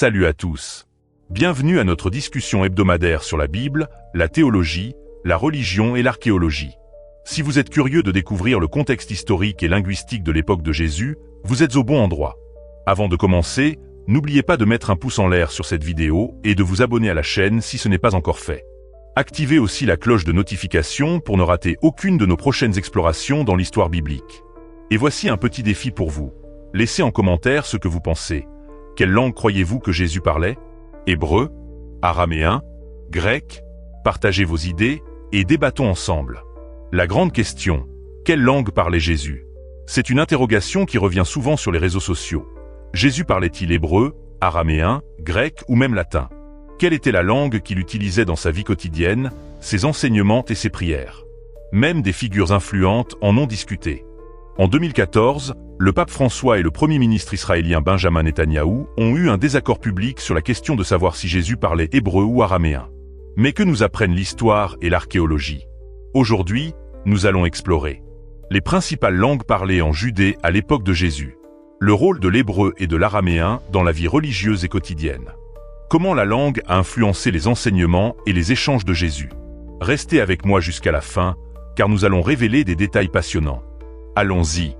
Salut à tous. Bienvenue à notre discussion hebdomadaire sur la Bible, la théologie, la religion et l'archéologie. Si vous êtes curieux de découvrir le contexte historique et linguistique de l'époque de Jésus, vous êtes au bon endroit. Avant de commencer, n'oubliez pas de mettre un pouce en l'air sur cette vidéo et de vous abonner à la chaîne si ce n'est pas encore fait. Activez aussi la cloche de notification pour ne rater aucune de nos prochaines explorations dans l'histoire biblique. Et voici un petit défi pour vous. Laissez en commentaire ce que vous pensez. Quelle langue croyez-vous que Jésus parlait? Hébreu? Araméen? Grec? Partagez vos idées et débattons ensemble. La grande question, quelle langue parlait Jésus? C'est une interrogation qui revient souvent sur les réseaux sociaux. Jésus parlait-il hébreu, araméen, grec ou même latin? Quelle était la langue qu'il utilisait dans sa vie quotidienne, ses enseignements et ses prières? Même des figures influentes en ont discuté. En 2014, le pape François et le premier ministre israélien Benjamin Netanyahou ont eu un désaccord public sur la question de savoir si Jésus parlait hébreu ou araméen. Mais que nous apprennent l'histoire et l'archéologie? Aujourd'hui, nous allons explorer les principales langues parlées en Judée à l'époque de Jésus, le rôle de l'hébreu et de l'araméen dans la vie religieuse et quotidienne. Comment la langue a influencé les enseignements et les échanges de Jésus? Restez avec moi jusqu'à la fin, car nous allons révéler des détails passionnants. Allons-y.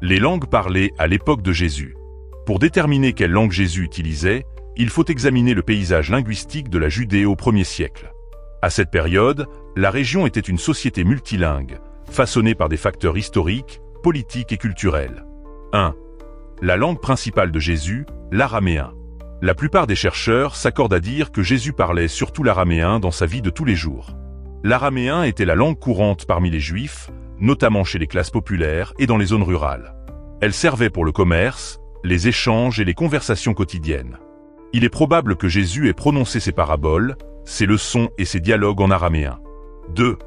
Les langues parlées à l'époque de Jésus. Pour déterminer quelle langue Jésus utilisait, il faut examiner le paysage linguistique de la Judée au 1er siècle. À cette période, la région était une société multilingue, façonnée par des facteurs historiques, politiques et culturels. 1. La langue principale de Jésus, l'araméen. La plupart des chercheurs s'accordent à dire que Jésus parlait surtout l'araméen dans sa vie de tous les jours. L'araméen était la langue courante parmi les Juifs, notamment chez les classes populaires et dans les zones rurales. Elle servait pour le commerce, les échanges et les conversations quotidiennes. Il est probable que Jésus ait prononcé ses paraboles, ses leçons et ses dialogues en araméen. 2.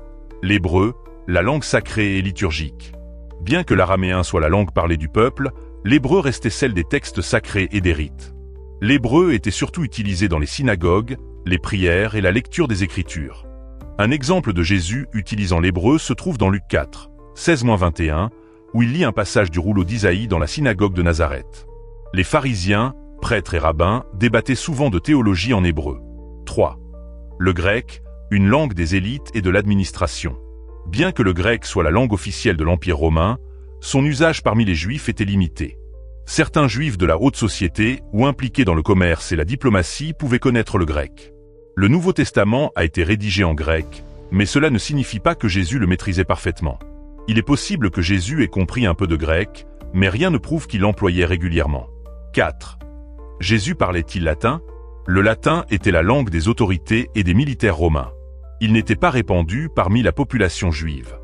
L'hébreu, la langue sacrée et liturgique. Bien que l'araméen soit la langue parlée du peuple, l'hébreu restait celle des textes sacrés et des rites. L'hébreu était surtout utilisé dans les synagogues, les prières et la lecture des Écritures. Un exemple de Jésus utilisant l'hébreu se trouve dans Luc 4, 16-21, où il lit un passage du rouleau d'Isaïe dans la synagogue de Nazareth. Les pharisiens, prêtres et rabbins débattaient souvent de théologie en hébreu. 3. Le grec, une langue des élites et de l'administration. Bien que le grec soit la langue officielle de l'Empire romain, son usage parmi les Juifs était limité. Certains Juifs de la haute société ou impliqués dans le commerce et la diplomatie pouvaient connaître le grec. Le Nouveau Testament a été rédigé en grec, mais cela ne signifie pas que Jésus le maîtrisait parfaitement. Il est possible que Jésus ait compris un peu de grec, mais rien ne prouve qu'il l'employait régulièrement. 4. Jésus parlait-il latin? Le latin était la langue des autorités et des militaires romains. Il n'était pas répandu parmi la population juive.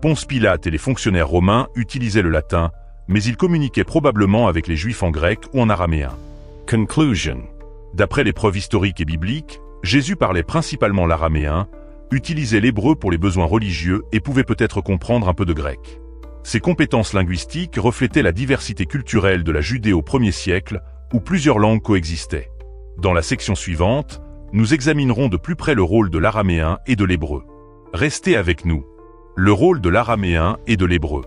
Ponce Pilate et les fonctionnaires romains utilisaient le latin, mais ils communiquaient probablement avec les Juifs en grec ou en araméen. Conclusion. D'après les preuves historiques et bibliques, Jésus parlait principalement l'araméen, utilisait l'hébreu pour les besoins religieux et pouvait peut-être comprendre un peu de grec. Ses compétences linguistiques reflétaient la diversité culturelle de la Judée au 1er siècle, où plusieurs langues coexistaient. Dans la section suivante, nous examinerons de plus près le rôle de l'araméen et de l'hébreu. Restez avec nous. Le rôle de l'araméen et de l'hébreu.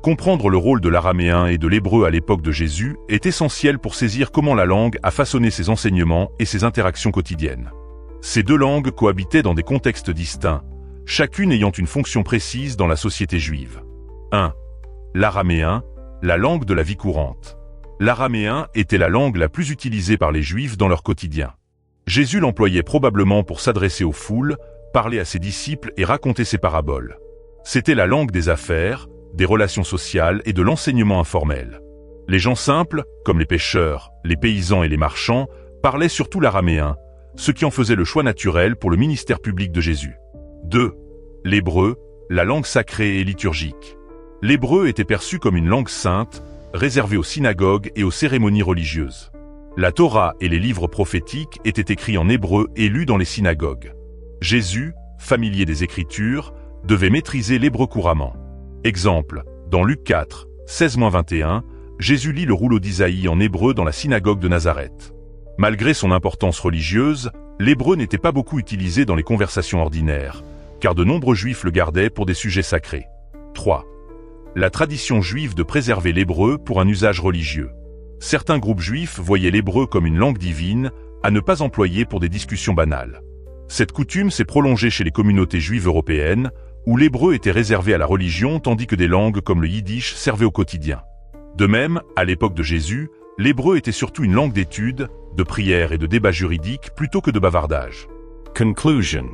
Comprendre le rôle de l'araméen et de l'hébreu à l'époque de Jésus est essentiel pour saisir comment la langue a façonné ses enseignements et ses interactions quotidiennes. Ces deux langues cohabitaient dans des contextes distincts, chacune ayant une fonction précise dans la société juive. 1. L'araméen, la langue de la vie courante. L'araméen était la langue la plus utilisée par les Juifs dans leur quotidien. Jésus l'employait probablement pour s'adresser aux foules, parler à ses disciples et raconter ses paraboles. C'était la langue des affaires, des relations sociales et de l'enseignement informel. Les gens simples, comme les pêcheurs, les paysans et les marchands, parlaient surtout l'araméen, ce qui en faisait le choix naturel pour le ministère public de Jésus. 2. L'hébreu, la langue sacrée et liturgique. L'hébreu était perçu comme une langue sainte, réservée aux synagogues et aux cérémonies religieuses. La Torah et les livres prophétiques étaient écrits en hébreu et lus dans les synagogues. Jésus, familier des Écritures, devait maîtriser l'hébreu couramment. Exemple, dans Luc 4, 16-21, Jésus lit le rouleau d'Isaïe en hébreu dans la synagogue de Nazareth. Malgré son importance religieuse, l'hébreu n'était pas beaucoup utilisé dans les conversations ordinaires, car de nombreux juifs le gardaient pour des sujets sacrés. 3. La tradition juive de préserver l'hébreu pour un usage religieux. Certains groupes juifs voyaient l'hébreu comme une langue divine, à ne pas employer pour des discussions banales. Cette coutume s'est prolongée chez les communautés juives européennes, où l'hébreu était réservé à la religion tandis que des langues comme le yiddish servaient au quotidien. De même, à l'époque de Jésus, l'hébreu était surtout une langue d'étude, de prière et de débat juridique plutôt que de bavardage. Conclusion.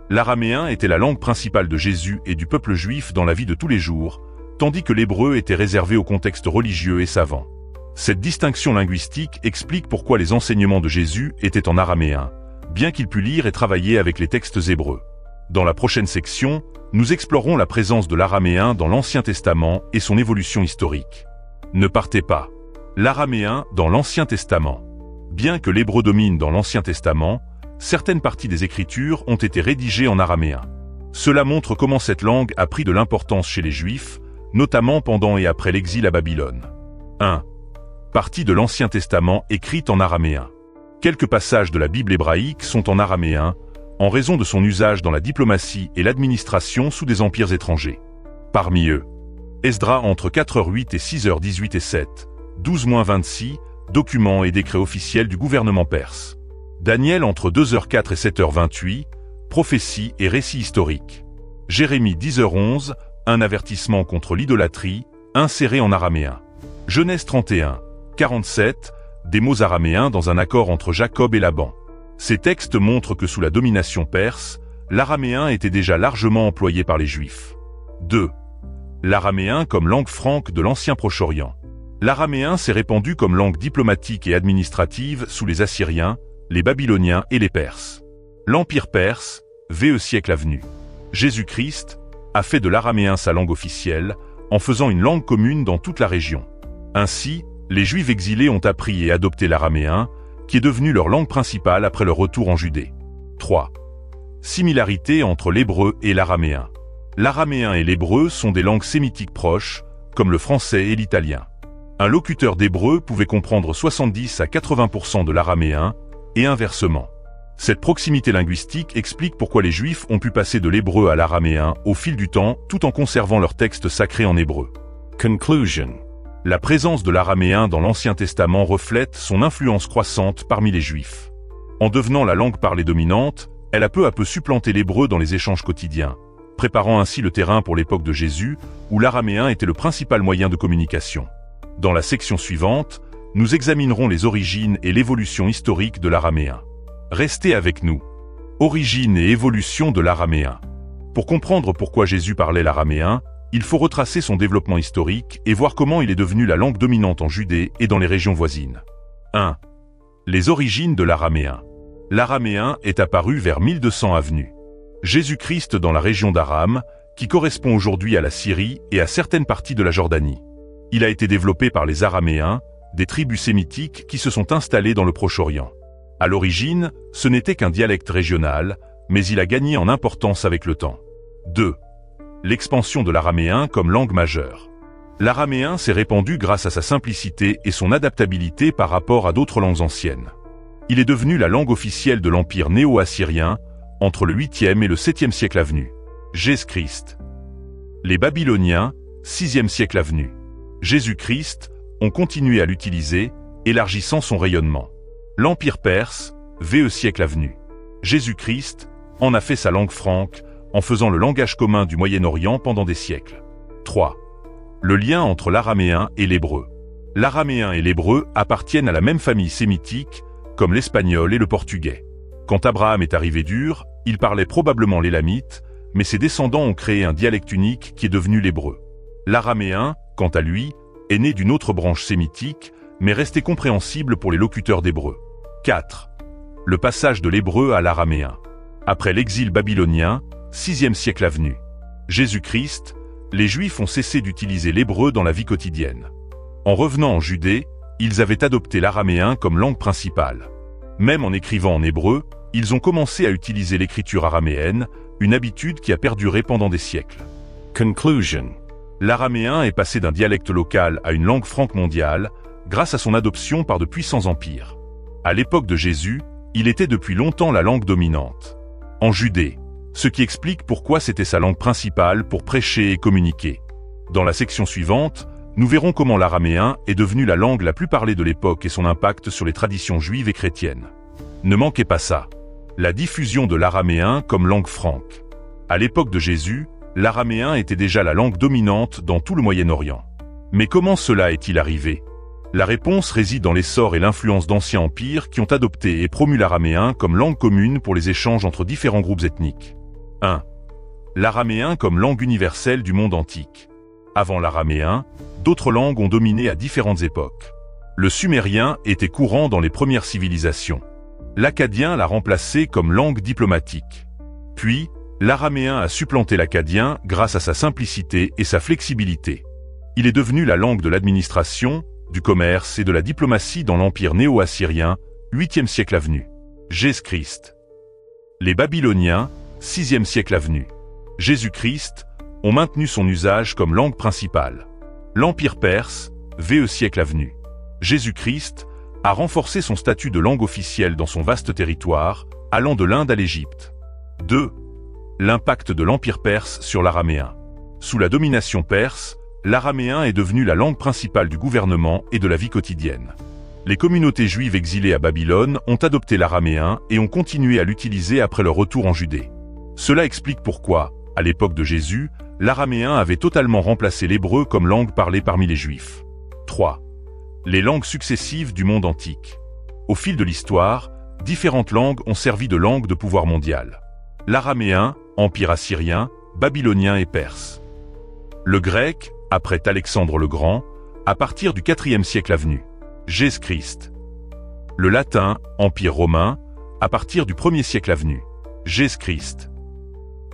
L'araméen était la langue principale de Jésus et du peuple juif dans la vie de tous les jours, tandis que l'hébreu était réservé au contexte religieux et savant. Cette distinction linguistique explique pourquoi les enseignements de Jésus étaient en araméen, bien qu'il pût lire et travailler avec les textes hébreux. Dans la prochaine section, nous explorerons la présence de l'araméen dans l'Ancien Testament et son évolution historique. Ne partez pas. L'araméen dans l'Ancien Testament. Bien que l'hébreu domine dans l'Ancien Testament, certaines parties des Écritures ont été rédigées en araméen. Cela montre comment cette langue a pris de l'importance chez les Juifs, notamment pendant et après l'exil à Babylone. 1. Partie de l'Ancien Testament écrite en araméen. Quelques passages de la Bible hébraïque sont en araméen, en raison de son usage dans la diplomatie et l'administration sous des empires étrangers. Parmi eux, Esdra entre 4h08 et 6h18 et 7, 12-26, documents et décrets officiels du gouvernement perse. Daniel entre 2h04 et 7h28, prophéties et récits historiques. Jérémie 10h11, un avertissement contre l'idolâtrie, inséré en araméen. Genèse 31, 47, des mots araméens dans un accord entre Jacob et Laban. Ces textes montrent que sous la domination perse, l'araméen était déjà largement employé par les Juifs. 2. L'araméen comme langue franque de l'ancien Proche-Orient. L'araméen s'est répandu comme langue diplomatique et administrative sous les Assyriens, les Babyloniens et les Perses. L'Empire perse, VE siècle avenu. Jésus-Christ a fait de l'araméen sa langue officielle, en faisant une langue commune dans toute la région. Ainsi, les Juifs exilés ont appris et adopté l'araméen, qui est devenu leur langue principale après leur retour en Judée. 3. Similarité entre l'hébreu et l'araméen. L'araméen et l'hébreu sont des langues sémitiques proches, comme le français et l'italien. Un locuteur d'hébreu pouvait comprendre 70 à 80% de l'araméen, et inversement. Cette proximité linguistique explique pourquoi les Juifs ont pu passer de l'hébreu à l'araméen au fil du temps tout en conservant leurs textes sacrés en hébreu. Conclusion. La présence de l'araméen dans l'Ancien Testament reflète son influence croissante parmi les Juifs. En devenant la langue parlée dominante, elle a peu à peu supplanté l'hébreu dans les échanges quotidiens, préparant ainsi le terrain pour l'époque de Jésus, où l'araméen était le principal moyen de communication. Dans la section suivante, nous examinerons les origines et l'évolution historique de l'araméen. Restez avec nous. Origine et évolution de l'araméen. Pour comprendre pourquoi Jésus parlait l'araméen, il faut retracer son développement historique et voir comment il est devenu la langue dominante en Judée et dans les régions voisines. 1. Les origines de l'araméen. L'araméen est apparu vers 1200 avenue. Jésus-Christ dans la région d'Aram, qui correspond aujourd'hui à la Syrie et à certaines parties de la Jordanie. Il a été développé par les Araméens, des tribus sémitiques qui se sont installées dans le Proche-Orient. À l'origine, ce n'était qu'un dialecte régional, mais il a gagné en importance avec le temps. 2. L'expansion de l'araméen comme langue majeure. L'araméen s'est répandu grâce à sa simplicité et son adaptabilité par rapport à d'autres langues anciennes. Il est devenu la langue officielle de l'Empire néo-assyrien entre le 8e et le 7e siècle avenu. Jésus-Christ. Les Babyloniens, 6e siècle avenu. Jésus-Christ ont continué à l'utiliser, élargissant son rayonnement. L'Empire perse, VE siècle avenu. Jésus-Christ en a fait sa langue franque, en faisant le langage commun du Moyen-Orient pendant des siècles. 3. Le lien entre l'araméen et l'hébreu. L'araméen et l'hébreu appartiennent à la même famille sémitique, comme l'espagnol et le portugais. Quand Abraham est arrivé d'Ur, il parlait probablement l'élamite, mais ses descendants ont créé un dialecte unique qui est devenu l'hébreu. L'araméen, quant à lui, est né d'une autre branche sémitique, mais restait compréhensible pour les locuteurs d'hébreu. 4. Le passage de l'hébreu à l'araméen. Après l'exil babylonien, 6e siècle avenu. Jésus-Christ, les Juifs ont cessé d'utiliser l'hébreu dans la vie quotidienne. En revenant en Judée, ils avaient adopté l'araméen comme langue principale. Même en écrivant en hébreu, ils ont commencé à utiliser l'écriture araméenne, une habitude qui a perduré pendant des siècles. Conclusion. L'araméen est passé d'un dialecte local à une langue franque mondiale, grâce à son adoption par de puissants empires. À l'époque de Jésus, il était depuis longtemps la langue dominante. En Judée, ce qui explique pourquoi c'était sa langue principale pour prêcher et communiquer. Dans la section suivante, nous verrons comment l'araméen est devenu la langue la plus parlée de l'époque et son impact sur les traditions juives et chrétiennes. Ne manquez pas ça. La diffusion de l'araméen comme langue franque. À l'époque de Jésus, l'araméen était déjà la langue dominante dans tout le Moyen-Orient. Mais comment cela est-il arrivé? La réponse réside dans l'essor et l'influence d'anciens empires qui ont adopté et promu l'araméen comme langue commune pour les échanges entre différents groupes ethniques. 1. L'araméen comme langue universelle du monde antique. Avant l'araméen, d'autres langues ont dominé à différentes époques. Le sumérien était courant dans les premières civilisations. L'akkadien l'a remplacé comme langue diplomatique. Puis, l'araméen a supplanté l'akkadien grâce à sa simplicité et sa flexibilité. Il est devenu la langue de l'administration, du commerce et de la diplomatie dans l'empire néo-assyrien, 8e siècle AV. Jésus-Christ. Les Babyloniens, 6e siècle AV. Jésus-Christ, ont maintenu son usage comme langue principale. L'empire perse, VE siècle AV. Jésus-Christ a renforcé son statut de langue officielle dans son vaste territoire, allant de l'Inde à l'Égypte. 2. L'impact de l'empire perse sur l'araméen. Sous la domination perse, l'araméen est devenu la langue principale du gouvernement et de la vie quotidienne. Les communautés juives exilées à Babylone ont adopté l'araméen et ont continué à l'utiliser après leur retour en Judée. Cela explique pourquoi, à l'époque de Jésus, l'araméen avait totalement remplacé l'hébreu comme langue parlée parmi les Juifs. 3. Les langues successives du monde antique. Au fil de l'histoire, différentes langues ont servi de langue de pouvoir mondial. L'araméen, empire assyrien, babylonien et perse. Le grec, après Alexandre le Grand, à partir du 4e siècle AV. Jésus-Christ. Le latin, empire romain, à partir du 1er siècle AV. Jésus-Christ.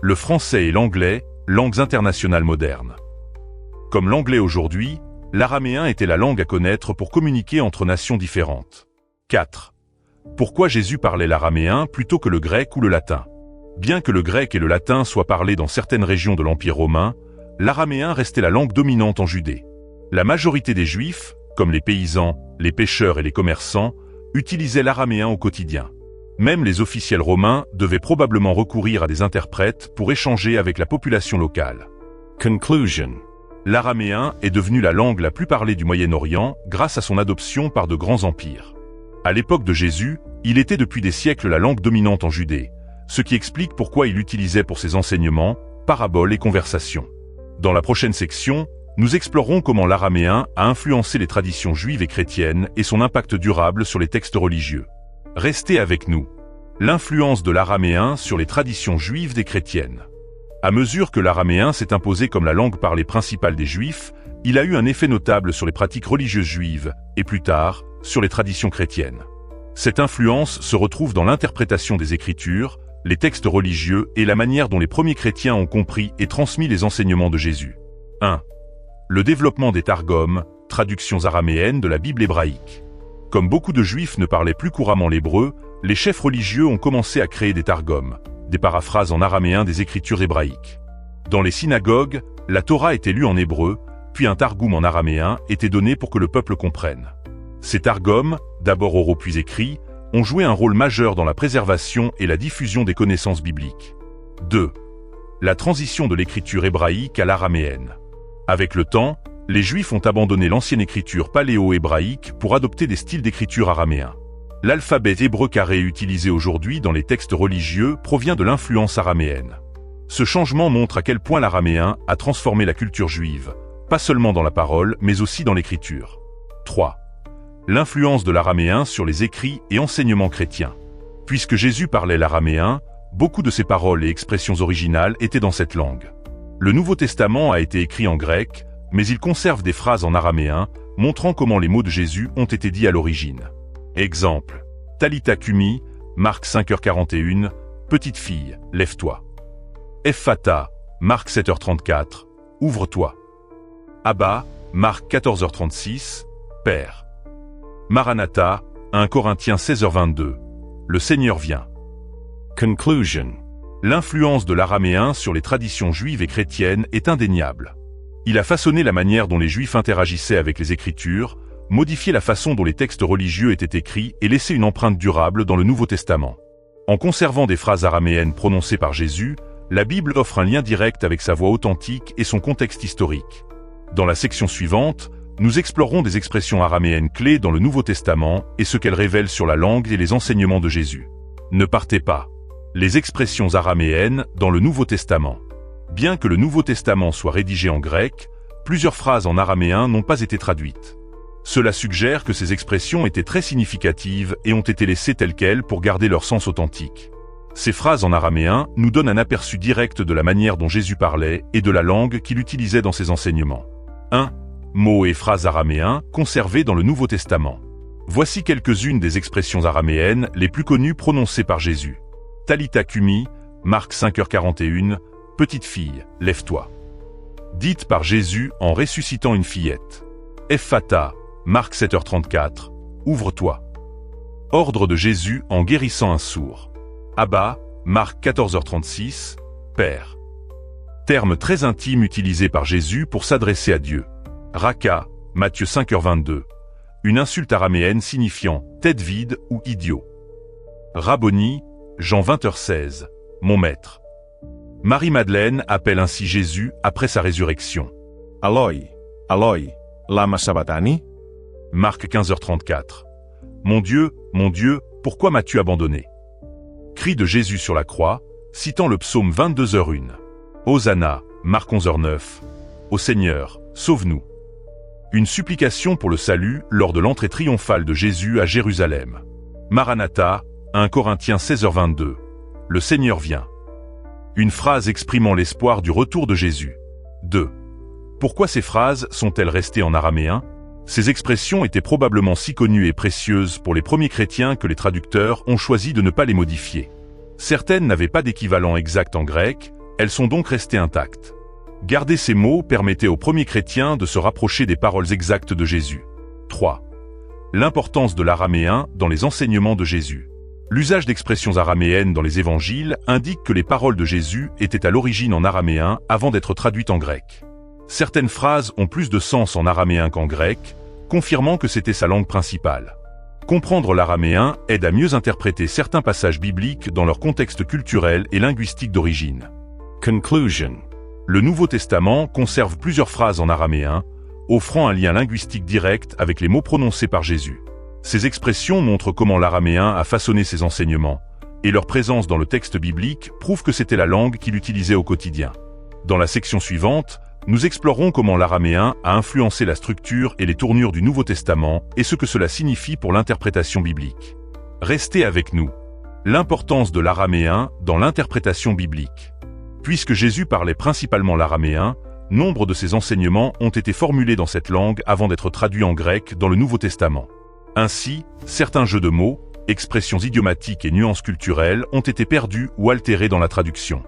Le français et l'anglais, langues internationales modernes. Comme l'anglais aujourd'hui, l'araméen était la langue à connaître pour communiquer entre nations différentes. 4. Pourquoi Jésus parlait l'araméen plutôt que le grec ou le latin? Bien que le grec et le latin soient parlés dans certaines régions de l'Empire romain, l'araméen restait la langue dominante en Judée. La majorité des Juifs, comme les paysans, les pêcheurs et les commerçants, utilisaient l'araméen au quotidien. Même les officiels romains devaient probablement recourir à des interprètes pour échanger avec la population locale. Conclusion. L'araméen est devenu la langue la plus parlée du Moyen-Orient grâce à son adoption par de grands empires. À l'époque de Jésus, il était depuis des siècles la langue dominante en Judée, ce qui explique pourquoi il l'utilisait pour ses enseignements, paraboles et conversations. Dans la prochaine section, nous explorerons comment l'araméen a influencé les traditions juives et chrétiennes et son impact durable sur les textes religieux. Restez avec nous. L'influence de l'araméen sur les traditions juives et chrétiennes. À mesure que l'araméen s'est imposé comme la langue parlée principale des Juifs, il a eu un effet notable sur les pratiques religieuses juives, et plus tard, sur les traditions chrétiennes. Cette influence se retrouve dans l'interprétation des Écritures, les textes religieux et la manière dont les premiers chrétiens ont compris et transmis les enseignements de Jésus. 1. Le développement des targums, traductions araméennes de la Bible hébraïque. Comme beaucoup de Juifs ne parlaient plus couramment l'hébreu, les chefs religieux ont commencé à créer des targums, des paraphrases en araméen des Écritures hébraïques. Dans les synagogues, la Torah était lue en hébreu, puis un targum en araméen était donné pour que le peuple comprenne. Ces targums, d'abord oraux puis écrits, ont joué un rôle majeur dans la préservation et la diffusion des connaissances bibliques. 2. La transition de l'écriture hébraïque à l'araméenne. Avec le temps, les Juifs ont abandonné l'ancienne écriture paléo-hébraïque pour adopter des styles d'écriture araméens. L'alphabet hébreu carré utilisé aujourd'hui dans les textes religieux provient de l'influence araméenne. Ce changement montre à quel point l'araméen a transformé la culture juive, pas seulement dans la parole, mais aussi dans l'écriture. 3. L'influence de l'araméen sur les écrits et enseignements chrétiens. Puisque Jésus parlait l'araméen, beaucoup de ses paroles et expressions originales étaient dans cette langue. Le Nouveau Testament a été écrit en grec, mais il conserve des phrases en araméen, montrant comment les mots de Jésus ont été dits à l'origine. Exemple. Talitha Kumi, Marc 5h41, petite fille, lève-toi. Ephata, Marc 7h34, ouvre-toi. Abba, Marc 14h36, Père. Maranatha, 1 Corinthiens 16h22, le Seigneur vient. Conclusion. L'influence de l'araméen sur les traditions juives et chrétiennes est indéniable. Il a façonné la manière dont les Juifs interagissaient avec les Écritures, modifié la façon dont les textes religieux étaient écrits et laissé une empreinte durable dans le Nouveau Testament. En conservant des phrases araméennes prononcées par Jésus, la Bible offre un lien direct avec sa voix authentique et son contexte historique. Dans la section suivante, nous explorerons des expressions araméennes clés dans le Nouveau Testament et ce qu'elles révèlent sur la langue et les enseignements de Jésus. Ne partez pas. Les expressions araméennes dans le Nouveau Testament. Bien que le Nouveau Testament soit rédigé en grec, plusieurs phrases en araméen n'ont pas été traduites. Cela suggère que ces expressions étaient très significatives et ont été laissées telles quelles pour garder leur sens authentique. Ces phrases en araméen nous donnent un aperçu direct de la manière dont Jésus parlait et de la langue qu'il utilisait dans ses enseignements. 1. Mots et phrases araméens conservés dans le Nouveau Testament. Voici quelques-unes des expressions araméennes les plus connues prononcées par Jésus. Talitha Kumi, Marc 5h41, petite fille, lève-toi. Dite par Jésus en ressuscitant une fillette. Ephphatha, Marc 7h34, ouvre-toi. Ordre de Jésus en guérissant un sourd. Abba, Marc 14h36, Père. Terme très intime utilisé par Jésus pour s'adresser à Dieu. Raka, Matthieu 5h22, une insulte araméenne signifiant tête vide ou idiot. Rabboni, Jean 20h16, mon maître. Marie-Madeleine appelle ainsi Jésus après sa résurrection. Eloi, Eloi, lama sabachthani? Marc 15h34. Mon Dieu, pourquoi m'as-tu abandonné? Cri de Jésus sur la croix, citant le psaume 22h01. Hosanna, Marc 11h09. Ô Seigneur, sauve-nous. Une supplication pour le salut lors de l'entrée triomphale de Jésus à Jérusalem. Maranatha, 1 Corinthiens 16h22. Le Seigneur vient. Une phrase exprimant l'espoir du retour de Jésus. 2. Pourquoi ces phrases sont-elles restées en araméen? Ces expressions étaient probablement si connues et précieuses pour les premiers chrétiens que les traducteurs ont choisi de ne pas les modifier. Certaines n'avaient pas d'équivalent exact en grec, elles sont donc restées intactes. Garder ces mots permettait aux premiers chrétiens de se rapprocher des paroles exactes de Jésus. 3. L'importance de l'araméen dans les enseignements de Jésus. L'usage d'expressions araméennes dans les évangiles indique que les paroles de Jésus étaient à l'origine en araméen avant d'être traduites en grec. Certaines phrases ont plus de sens en araméen qu'en grec, confirmant que c'était sa langue principale. Comprendre l'araméen aide à mieux interpréter certains passages bibliques dans leur contexte culturel et linguistique d'origine. Conclusion. Le Nouveau Testament conserve plusieurs phrases en araméen, offrant un lien linguistique direct avec les mots prononcés par Jésus. Ces expressions montrent comment l'araméen a façonné ses enseignements, et leur présence dans le texte biblique prouve que c'était la langue qu'il utilisait au quotidien. Dans la section suivante, nous explorerons comment l'araméen a influencé la structure et les tournures du Nouveau Testament et ce que cela signifie pour l'interprétation biblique. Restez avec nous. L'importance de l'araméen dans l'interprétation biblique. Puisque Jésus parlait principalement l'araméen, nombre de ses enseignements ont été formulés dans cette langue avant d'être traduits en grec dans le Nouveau Testament. Ainsi, certains jeux de mots, expressions idiomatiques et nuances culturelles ont été perdus ou altérés dans la traduction.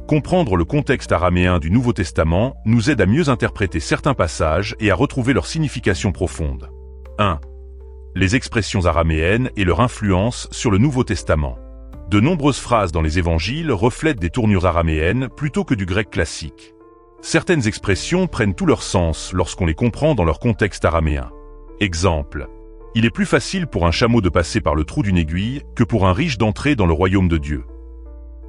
Comprendre le contexte araméen du Nouveau Testament nous aide à mieux interpréter certains passages et à retrouver leur signification profonde. 1. Les expressions araméennes et leur influence sur le Nouveau Testament. De nombreuses phrases dans les évangiles reflètent des tournures araméennes plutôt que du grec classique. Certaines expressions prennent tout leur sens lorsqu'on les comprend dans leur contexte araméen. Exemple. Il est plus facile pour un chameau de passer par le trou d'une aiguille que pour un riche d'entrer dans le royaume de Dieu.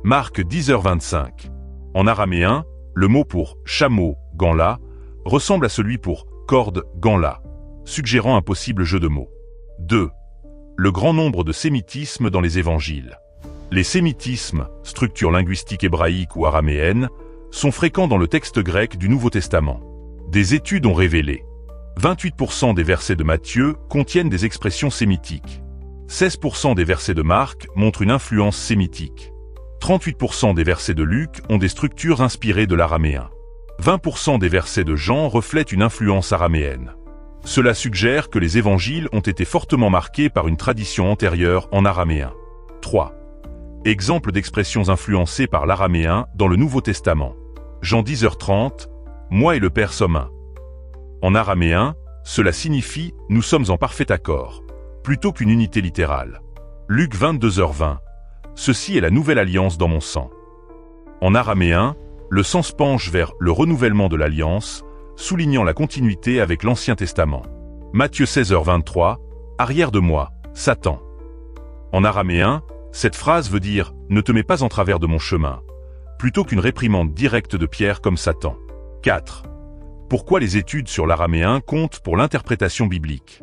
Marc 10h25. En araméen, le mot pour chameau, ganla, ressemble à celui pour corde, ganla, suggérant un possible jeu de mots. 2. Le grand nombre de sémitismes dans les évangiles. Les sémitismes, structure linguistique hébraïque ou araméenne, sont fréquents dans le texte grec du Nouveau Testament. Des études ont révélé 28% des versets de Matthieu contiennent des expressions sémitiques. 16% des versets de Marc montrent une influence sémitique. 38% des versets de Luc ont des structures inspirées de l'araméen. 20% des versets de Jean reflètent une influence araméenne. Cela suggère que les évangiles ont été fortement marqués par une tradition antérieure en araméen. 3. Exemple d'expressions influencées par l'araméen dans le Nouveau Testament. Jean 10h30, moi et le Père sommes un. En araméen, cela signifie « nous sommes en parfait accord », plutôt qu'une unité littérale. Luc 22h20, ceci est la nouvelle alliance dans mon sang. En araméen, le sens penche vers le renouvellement de l'alliance, soulignant la continuité avec l'Ancien Testament. Matthieu 16h23, arrière de moi, Satan. En araméen, cette phrase veut dire « ne te mets pas en travers de mon chemin », plutôt qu'une réprimande directe de Pierre comme Satan. 4. Pourquoi les études sur l'araméen comptent pour l'interprétation biblique?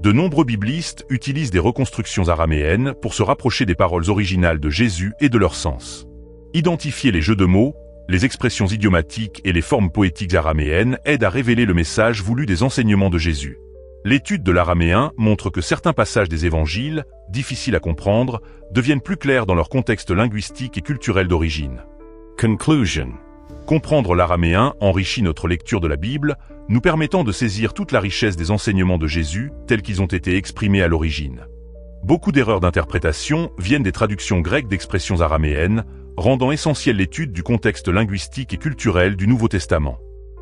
De nombreux biblistes utilisent des reconstructions araméennes pour se rapprocher des paroles originales de Jésus et de leur sens. Identifier les jeux de mots, les expressions idiomatiques et les formes poétiques araméennes aident à révéler le message voulu des enseignements de Jésus. L'étude de l'araméen montre que certains passages des évangiles, difficiles à comprendre, deviennent plus clairs dans leur contexte linguistique et culturel d'origine. Conclusion. Comprendre l'araméen enrichit notre lecture de la Bible, nous permettant de saisir toute la richesse des enseignements de Jésus tels qu'ils ont été exprimés à l'origine. Beaucoup d'erreurs d'interprétation viennent des traductions grecques d'expressions araméennes, rendant essentielle l'étude du contexte linguistique et culturel du Nouveau Testament.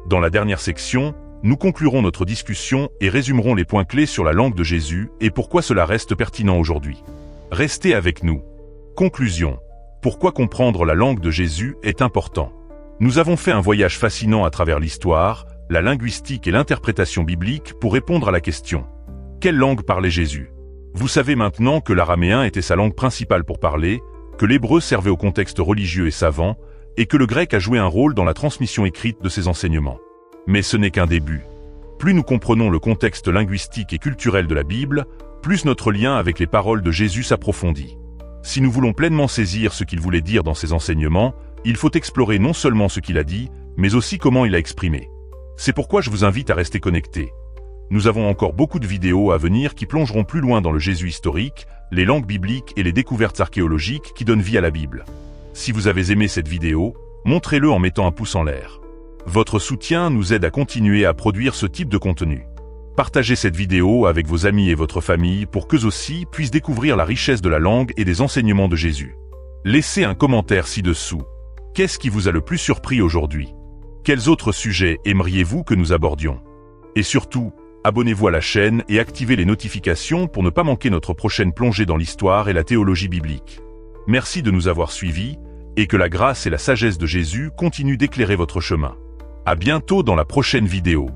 Dans la dernière section, nous conclurons notre discussion et résumerons les points clés sur la langue de Jésus et pourquoi cela reste pertinent aujourd'hui. Restez avec nous. Conclusion. Pourquoi comprendre la langue de Jésus est important? Nous avons fait un voyage fascinant à travers l'histoire, la linguistique et l'interprétation biblique pour répondre à la question. Quelle langue parlait Jésus? Vous savez maintenant que l'araméen était sa langue principale pour parler, que l'hébreu servait au contexte religieux et savant, et que le grec a joué un rôle dans la transmission écrite de ses enseignements. Mais ce n'est qu'un début. Plus nous comprenons le contexte linguistique et culturel de la Bible, plus notre lien avec les paroles de Jésus s'approfondit. Si nous voulons pleinement saisir ce qu'il voulait dire dans ses enseignements, il faut explorer non seulement ce qu'il a dit, mais aussi comment il a exprimé. C'est pourquoi je vous invite à rester connectés. Nous avons encore beaucoup de vidéos à venir qui plongeront plus loin dans le Jésus historique, les langues bibliques et les découvertes archéologiques qui donnent vie à la Bible. Si vous avez aimé cette vidéo, montrez-le en mettant un pouce en l'air. Votre soutien nous aide à continuer à produire ce type de contenu. Partagez cette vidéo avec vos amis et votre famille pour qu'eux aussi puissent découvrir la richesse de la langue et des enseignements de Jésus. Laissez un commentaire ci-dessous. Qu'est-ce qui vous a le plus surpris aujourd'hui? Quels autres sujets aimeriez-vous que nous abordions? Et surtout, abonnez-vous à la chaîne et activez les notifications pour ne pas manquer notre prochaine plongée dans l'histoire et la théologie biblique. Merci de nous avoir suivis, et que la grâce et la sagesse de Jésus continuent d'éclairer votre chemin. À bientôt dans la prochaine vidéo.